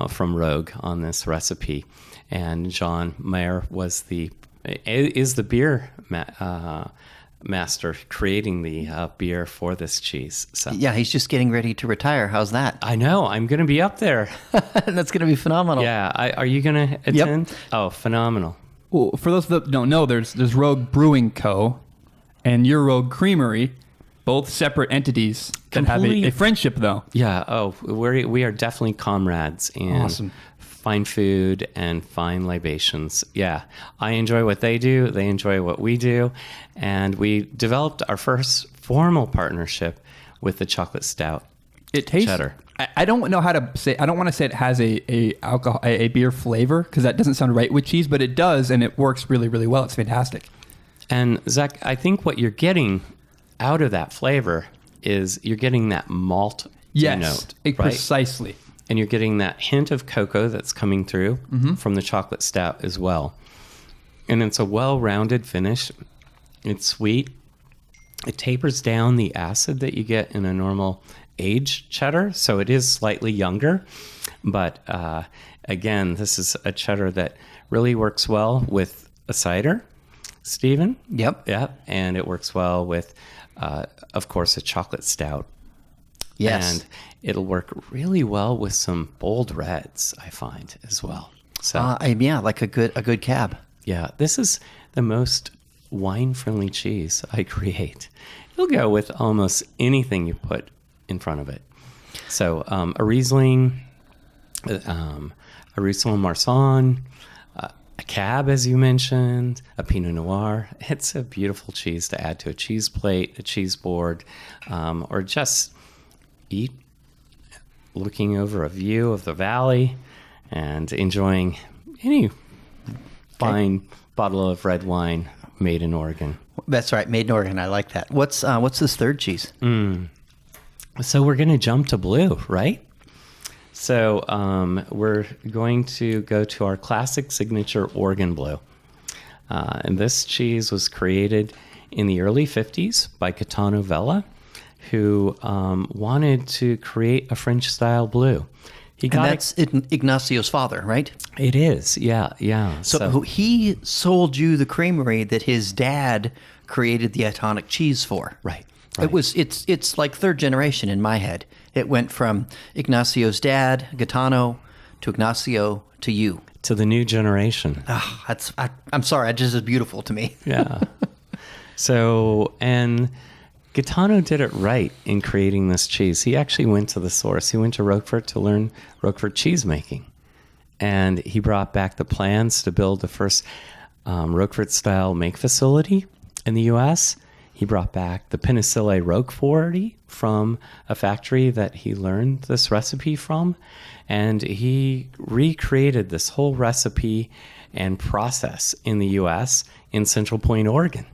from Rogue on this recipe. And John Mayer is the beer master creating the beer for this cheese. So Yeah, he's just getting ready to retire. How's that? I know. I'm going to be up there. That's going to be phenomenal. Yeah. Are you going to attend? Yep. Oh, phenomenal. Well, for those that don't know, there's Rogue Brewing Co. and your Rogue Creamery, both separate entities that have a friendship, though. Yeah. Oh, we are definitely comrades in Awesome. fine food and fine libations. Yeah. I enjoy what they do. They enjoy what we do. And we developed our first formal partnership with the chocolate stout. It tastes cheddar. I don't know how to say. I don't want to say it has a alcohol, a beer flavor, because that doesn't sound right with cheese, but it does, and it works really, really well. It's fantastic. And Zach, I think what you're getting out of that flavor is you're getting that malt note, right? Precisely. And you're getting that hint of cocoa that's coming through from the chocolate stout as well. And it's a well-rounded finish. It's sweet. It tapers down the acid that you get in a normal aged cheddar, so it is slightly younger. But again, this is a cheddar that really works well with a cider, Steven. Yep. And it works well with, of course, a chocolate stout. Yes. And it'll work really well with some bold reds, I find, as well. So Yeah, like a good cab. yeah, this is the most wine-friendly cheese I create. It'll go with almost anything you put in front of it. So a Riesling, a Riesling Marsanne, a Cab, as you mentioned, a Pinot Noir. It's a beautiful cheese to add to a cheese plate, a cheese board, or just eat looking over a view of the valley and enjoying any fine bottle of red wine made in Oregon. That's right, made in Oregon. I like that. What's this third cheese? So we're going to jump to blue, right? So we're going to go to our classic signature Oregon blue. And this cheese was created in the early 50s by Gaetano Vella, who wanted to create a French-style blue. That's Ignacio's father, right? It is, yeah. So he sold you the creamery that his dad created the iconic cheese for. Right. It's like third generation in my head. It went from Ignacio's dad, Gaetano, to Ignacio, to you. To the new generation. I'm sorry, that just is beautiful to me. Yeah. So, and Gaetano did it right in creating this cheese. He actually went to the source. He went to Roquefort to learn Roquefort cheese making. And he brought back the plans to build the first Roquefort-style make facility in the U.S. He brought back the Penicilli Roquefort from a factory that he learned this recipe from. And he recreated this whole recipe and process in the U.S. in Central Point, Oregon.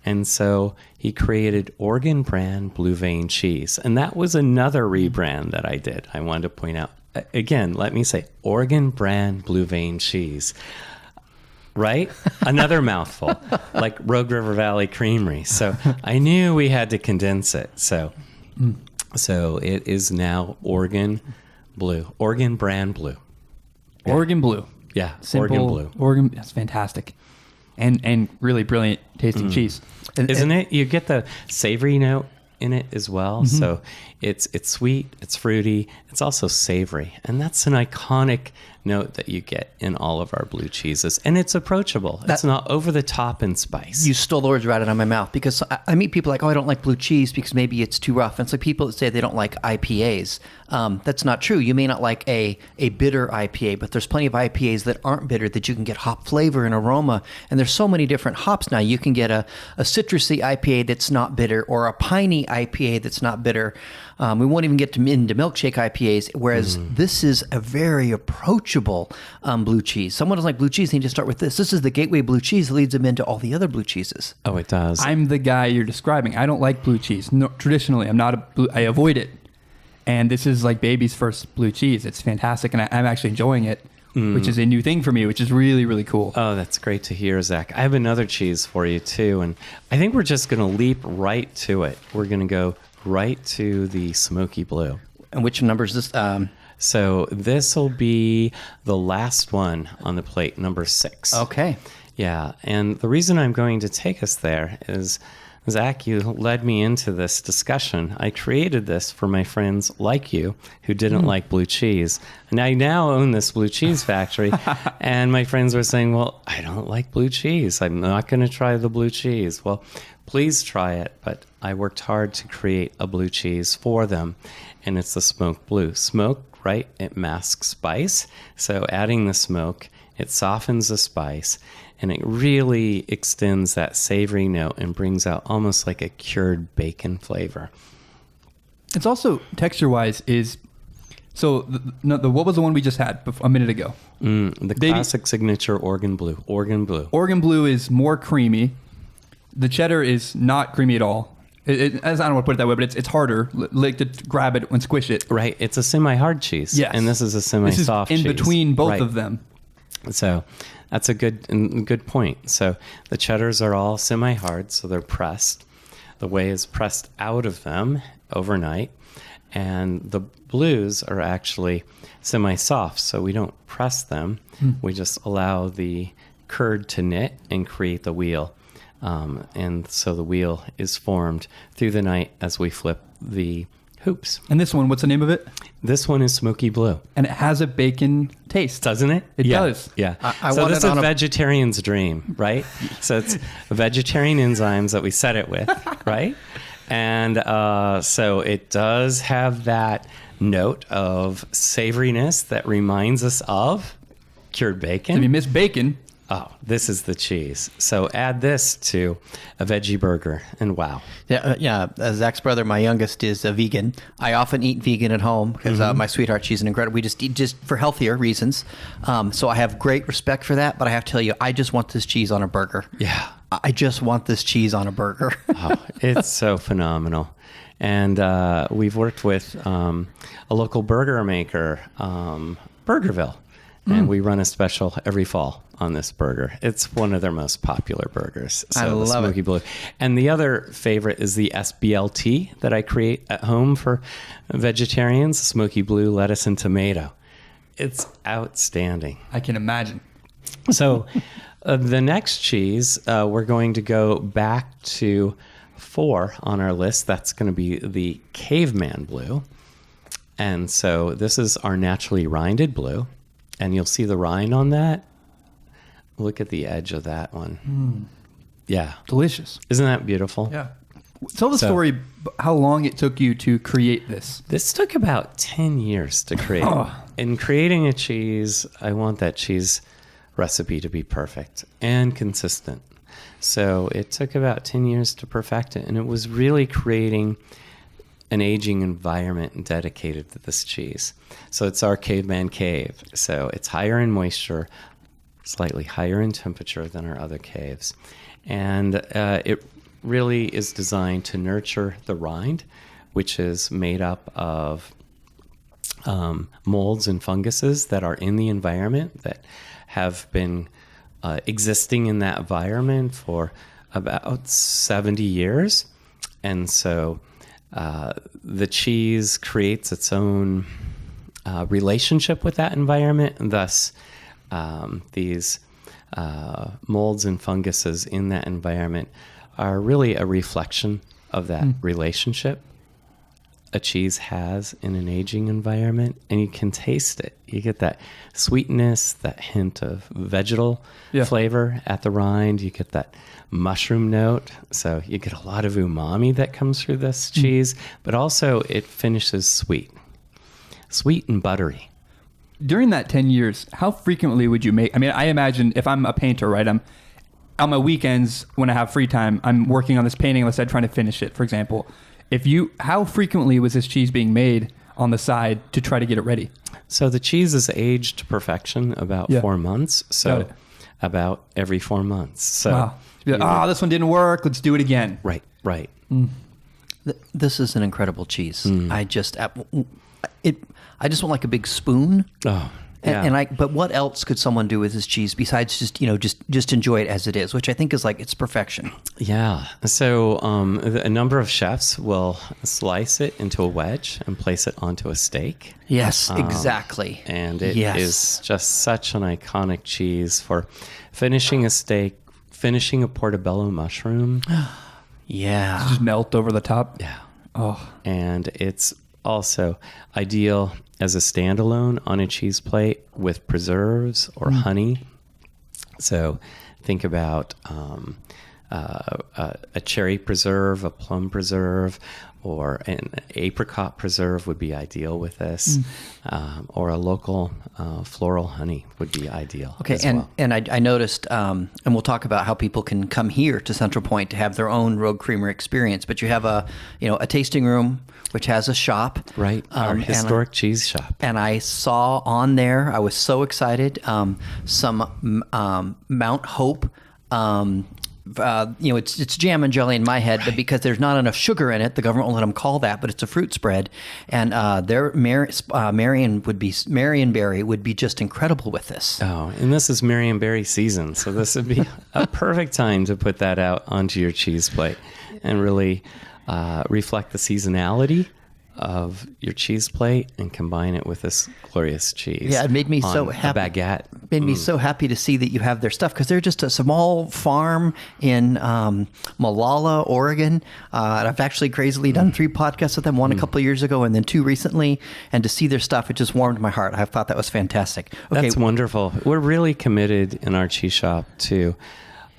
And so he created Oregon brand Blue Vein cheese. And that was another rebrand that I did. I wanted to point out, again, let me say, Oregon brand Blue Vein cheese. Right? Another mouthful, like Rogue River Valley Creamery. So I knew we had to condense it. So it is now Oregon Blue, Oregon brand Blue. Yeah. Oregon Blue. Yeah, Simple, Oregon Blue. Oregon, that's fantastic. And really brilliant tasting cheese. Isn't it? You get the savory note in it as well. Mm-hmm. So it's sweet, it's fruity, it's also savory. And that's an iconic note that you get in all of our blue cheeses. And it's approachable. It's not over the top in spice. You stole the words right out of my mouth, because I meet people like, oh, I don't like blue cheese because maybe it's too rough. And it's like people that say they don't like IPAs. That's not true. You may not like a bitter IPA, but there's plenty of IPAs that aren't bitter that you can get hop flavor and aroma. And there's so many different hops now. You can get a citrusy IPA that's not bitter, or a piney IPA that's not bitter. We won't even get into milkshake IPAs, whereas this is a very approachable blue cheese. Someone doesn't like blue cheese, they need to start with this. This is the gateway blue cheese that leads them into all the other blue cheeses. Oh, it does. I'm the guy you're describing. I don't like blue cheese. No, traditionally, I avoid it. And this is like baby's first blue cheese. It's fantastic, and I'm actually enjoying it, which is a new thing for me, which is really, really cool. Oh, that's great to hear, Zach. I have another cheese for you, too, and I think we're just going to leap right to it. We're going to go right to the Smoky Blue. And which number is this? So this will be the last one on the plate, number 6. Okay. Yeah, and the reason I'm going to take us there is, Zach, you led me into this discussion. I created this for my friends like you who didn't like blue cheese. And I now own this blue cheese factory. And my friends were saying, well, I don't like blue cheese. I'm not going to try the blue cheese. Well, please try it. But I worked hard to create a blue cheese for them. And it's the smoked blue. Smoke, right? It masks spice. So adding the smoke, it softens the spice. And it really extends that savory note and brings out almost like a cured bacon flavor. It's also texture-wise is so. What was the one we just had a minute ago? The classic signature Oregon Blue. Oregon Blue. Oregon Blue is more creamy. The cheddar is not creamy at all. I don't want to put it that way, but it's harder like to grab it and squish it. Right. It's a semi-hard cheese. Yes. And this is a semi-soft cheese. In between both of them. So that's a good point. So the cheddars are all semi-hard, so they're pressed. The whey is pressed out of them overnight. And the blues are actually semi-soft, so we don't press them. We just allow the curd to knit and create the wheel. And so the wheel is formed through the night as we flip the hoops. And this one, what's the name of it? This one is Smoky Blue. And it has a bacon taste. Doesn't it? It does. Yeah. So this is a vegetarian's dream, right? So it's vegetarian enzymes that we set it with, right? And so it does have that note of savoriness that reminds us of cured bacon. If you miss bacon... Oh, this is the cheese. So add this to a veggie burger, and wow. Yeah. Zach's brother, my youngest, is a vegan. I often eat vegan at home because my sweetheart, she's an incredible. We just eat just for healthier reasons. So I have great respect for that. But I have to tell you, I just want this cheese on a burger. Yeah. I just want this cheese on a burger. Oh, it's so phenomenal. And we've worked with a local burger maker, Burgerville. And we run a special every fall on this burger. It's one of their most popular burgers. So I love the Smoky Blue. And the other favorite is the SBLT that I create at home for vegetarians, Smoky Blue lettuce and tomato. It's outstanding. I can imagine. So the next cheese, we're going to go back to 4 on our list. That's going to be the Caveman Blue. And so this is our naturally rinded blue. And you'll see the rind on that. Look at the edge of that one. Yeah. Delicious. Isn't that beautiful? Yeah. Tell the story, how long it took you to create this. This took about 10 years to create. In creating a cheese, I want that cheese recipe to be perfect and consistent. So it took about 10 years to perfect it. And it was really creating an aging environment dedicated to this cheese. So it's our Caveman Cave. So it's higher in moisture, slightly higher in temperature than our other caves. And it really is designed to nurture the rind, which is made up of molds and funguses that are in the environment that have been existing in that environment for about 70 years. And so the cheese creates its own relationship with that environment, and thus these molds and funguses in that environment are really a reflection of that relationship a cheese has in an aging environment, and you can taste it. You get that sweetness, that hint of vegetal flavor at the rind. You get that mushroom note. So you get a lot of umami that comes through this cheese, but also it finishes sweet and buttery. During that 10 years, how frequently would you make? I mean, I imagine if I'm a painter, right? I'm on my weekends when I have free time, I'm working on this painting. Let's say trying to finish it, for example. How frequently was this cheese being made on the side to try to get it ready? So the cheese is aged to perfection about 4 months. So about every 4 months. So this one didn't work. Let's do it again. Right. This is an incredible cheese. I just want like a big spoon. Oh, yeah. But what else could someone do with this cheese besides just enjoy it as it is, which I think is like it's perfection. Yeah. So a number of chefs will slice it into a wedge and place it onto a steak. Yes, exactly. And it is just such an iconic cheese for finishing a steak, finishing a portobello mushroom. Yeah. Just melt over the top. Yeah. Oh. And it's also ideal as a standalone on a cheese plate with preserves or honey. So think about a cherry preserve, a plum preserve, or an apricot preserve would be ideal with this, or a local floral honey would be ideal. Okay, as and well. and I noticed, and we'll talk about how people can come here to Central Point to have their own Rogue Creamery experience. But you have a tasting room which has a shop, Right, our historic cheese shop. And I saw on there, I was so excited, some Mount Hope. It's jam and jelly in my head, but because there's not enough sugar in it, the government won't let them call that, but it's a fruit spread. And Marion Berry would be just incredible with this. Oh, and this is Marion Berry season, so this would be a perfect time to put that out onto your cheese plate and really reflect the seasonality of your cheese plate and combine it with this glorious cheese. Yeah, it made me so happy. A baguette. Made me so happy to see that you have their stuff, because they're just a small farm in Molalla, Oregon. And I've actually crazily done 3 podcasts with them, one a couple of years ago and then 2 recently. And to see their stuff, it just warmed my heart. I thought that was fantastic. Okay. That's wonderful. We're really committed in our cheese shop to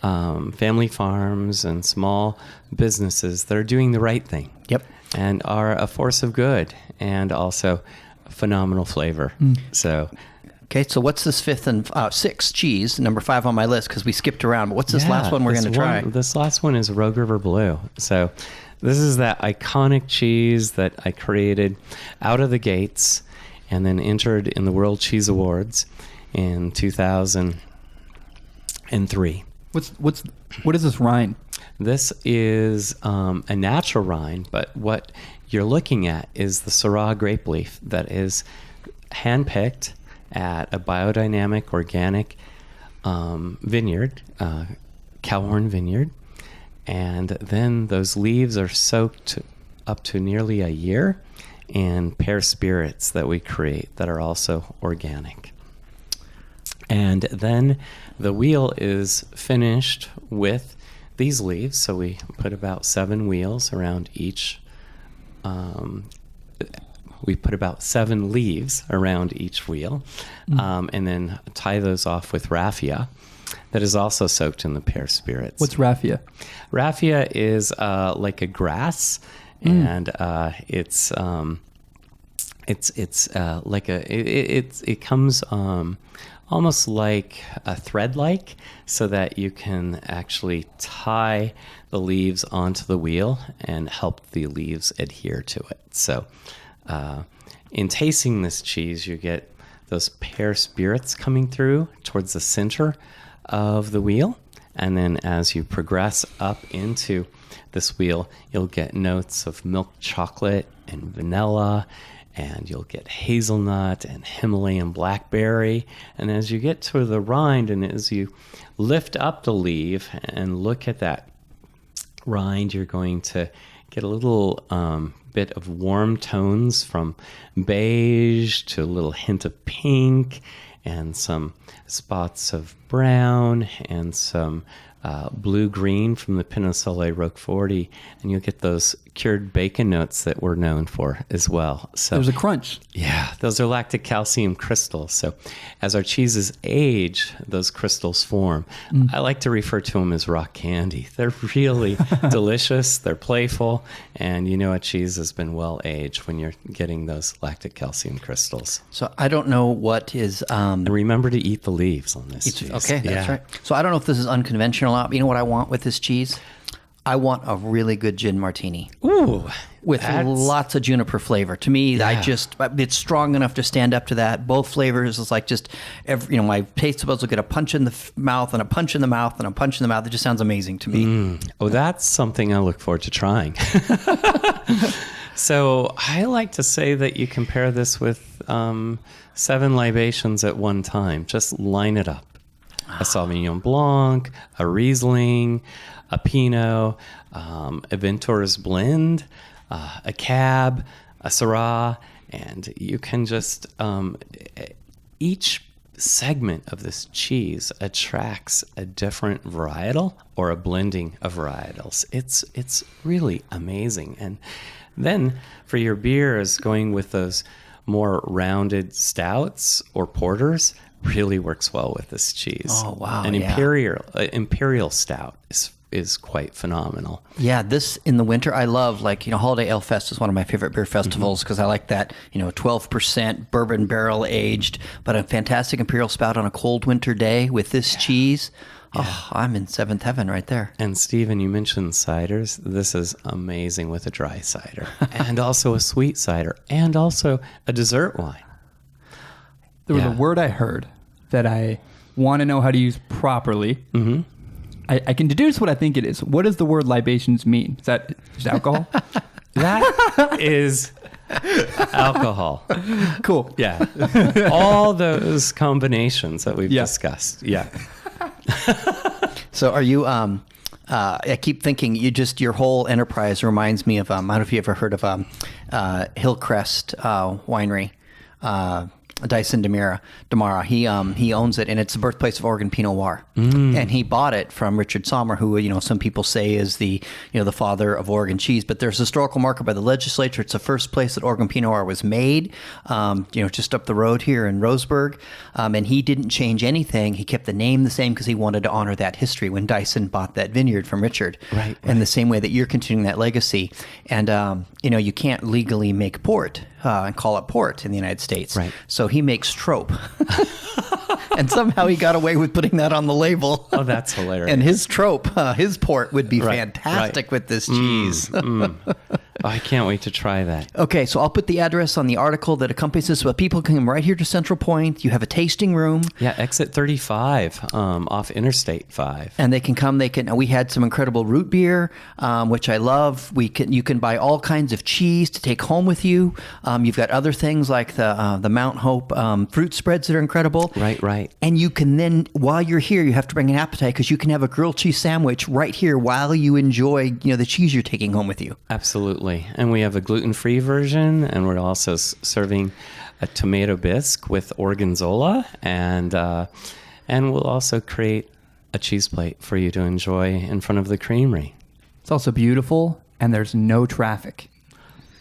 family farms and small businesses that are doing the right thing. Yep. And are a force of good and also phenomenal flavor. So, okay, so what's this 5th and 6th cheese, number 5 on my list, because we skipped around. But what's this last one we're going to try? This last one is Rogue River Blue. So this is that iconic cheese that I created out of the gates and then entered in the World Cheese Awards in 2003. What is this rind? This is a natural rind, but what you're looking at is the Syrah grape leaf that is handpicked at a biodynamic organic vineyard, Cowhorn Vineyard. And then those leaves are soaked up to nearly a year in pear spirits that we create that are also organic. And then the wheel is finished with these leaves. So we put about 7 wheels around each. We put about 7 leaves around each wheel, and then tie those off with raffia that is also soaked in the pear spirits. What's raffia? Raffia is like a grass, and it comes almost like a thread-like, so that you can actually tie the leaves onto the wheel and help the leaves adhere to it. So in tasting this cheese, you get those pear spirits coming through towards the center of the wheel, And then as you progress up into this wheel, you'll get notes of milk chocolate and vanilla, and you'll get hazelnut and Himalayan blackberry. And as you get to the rind, and as you lift up the leaf and look at that rind, you're going to get a little bit of warm tones from beige to a little hint of pink, and some spots of brown, and some blue-green from the Pinot Soleil Roquefort, and you'll get those cured bacon notes that we're known for as well. So There's a crunch. yeah, those are lactic calcium crystals. So as our cheeses age, those crystals form. I like to refer to them as rock candy. They're really delicious. They're playful. And you know a cheese has been well aged when you're getting those lactic calcium crystals. So I don't know what is... And remember to eat the leaves on this cheese. Okay, that's Yeah. right. So I don't know if this is unconventional or not, but you know what I want with this cheese? I want a really good gin martini. Ooh. With that's- lots of juniper flavor. To me, Yeah. it's strong enough to stand up to that. Both flavors is like just, my taste buds will get a punch in the mouth and a punch in the mouth and a punch in the mouth. It just sounds amazing to me. Oh, that's something I look forward to trying. So I like to say that you compare this with 7 libations at one time. Just line it up. A Sauvignon Blanc, a Riesling, a Pinot, a Ventures blend, a Cab, a Syrah, and you can just, each segment of this cheese attracts a different varietal or a blending of varietals. It's really amazing. And then for your beers, going with those more rounded stouts or porters really works well with this cheese. Oh, wow, An yeah. imperial stout is quite phenomenal. Yeah, this in the winter, I love, Holiday Ale Fest is one of my favorite beer festivals because I like that, 12% bourbon barrel aged, but a fantastic imperial stout on a cold winter day with this cheese. Oh, I'm in seventh heaven right there. And Stephen, you mentioned ciders. This is amazing with a dry cider and also a sweet cider and also a dessert wine. There was Yeah. a word I heard that I want to know how to use properly. Mm-hmm. I can deduce what I think it is. What does the word libations mean? Is that just alcohol? That is alcohol. Cool. Yeah. All those combinations that we've Yeah. discussed. Yeah. So are you, I keep thinking your whole enterprise reminds me of, I don't know if you ever heard of Hillcrest Winery. Dyson Damara. He owns it, and it's the birthplace of Oregon Pinot Noir. And he bought it from Richard Sommer, who some people say is the father of Oregon cheese. But there's a historical marker by the legislature. It's the first place that Oregon Pinot Noir was made. Just up the road here in Roseburg. And he didn't change anything. He kept the name the same because he wanted to honor that history when Dyson bought that vineyard from Richard. Right. In the same way that you're continuing that legacy. And you can't legally make port and call it port in the United States. Right. So he makes trope. And somehow he got away with putting that on the label. Oh, that's hilarious. And his trope, his port would be Right, fantastic right. with this cheese. Oh, I can't wait to try that. Okay, so I'll put the address on the article that accompanies this, but people can come right here to Central Point. You have a tasting room. Yeah, exit 35 off Interstate 5. And they can come. We had some incredible root beer, which I love. You can buy all kinds of cheese to take home with you. You've got other things like the Mount Hope fruit spreads that are incredible. Right. And you can then, while you're here, you have to bring an appetite because you can have a grilled cheese sandwich right here while you enjoy the cheese you're taking home with you. Absolutely. And we have a gluten-free version, and we're also serving a tomato bisque with Orgonzola, and we'll also create a cheese plate for you to enjoy in front of the creamery. It's also beautiful, and there's no traffic.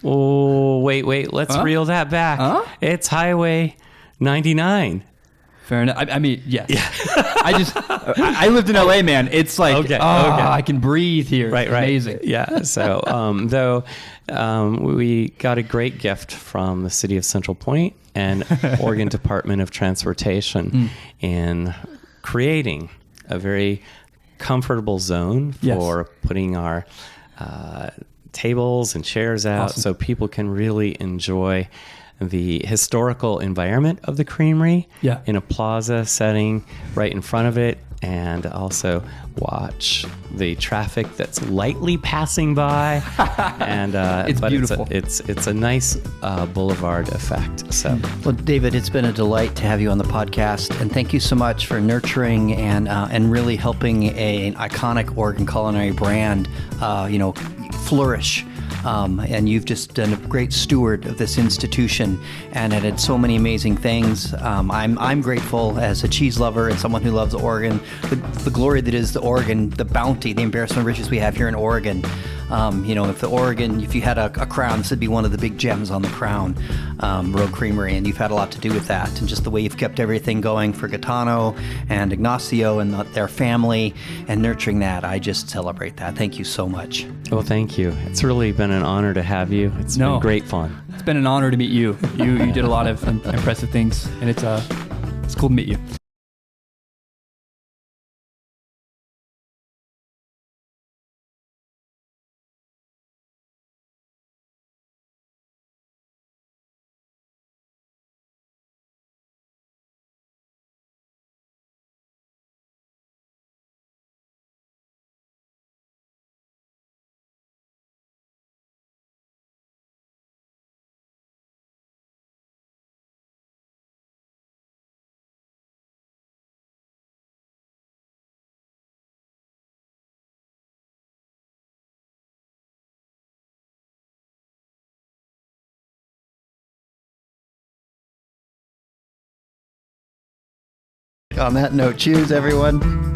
Oh, wait. Let's reel that back. Huh? It's Highway 99. Fair enough. I mean, yes. Yeah. I lived in LA, man. It's like, Okay. I can breathe here. Right. Amazing. Yeah. So, though, we got a great gift from the city of Central Point and Oregon Department of Transportation in creating a very comfortable zone for putting our tables and chairs out Awesome. so people can really enjoy the historical environment of the creamery in a plaza setting right in front of it, and also watch the traffic that's lightly passing by. And It's beautiful. It's a nice boulevard effect. So, Well, David, it's been a delight to have you on the podcast, and thank you so much for nurturing and really helping an iconic Oregon culinary brand, flourish. And you've just done a great steward of this institution and added so many amazing things. I'm grateful as a cheese lover and someone who loves Oregon, the glory that is the Oregon, the bounty, the embarrassment of riches we have here in Oregon. If you had a crown, this would be one of the big gems on the crown, Rogue Creamery, and you've had a lot to do with that, and just the way you've kept everything going for Gaetano and Ignacio and their family, and nurturing that. I just celebrate that. Thank you so much. well, thank you. It's really been an honor to have you. It's been great fun. It's been an honor to meet you. You did a lot of impressive things, and it's cool to meet you. On that note, cheers, everyone.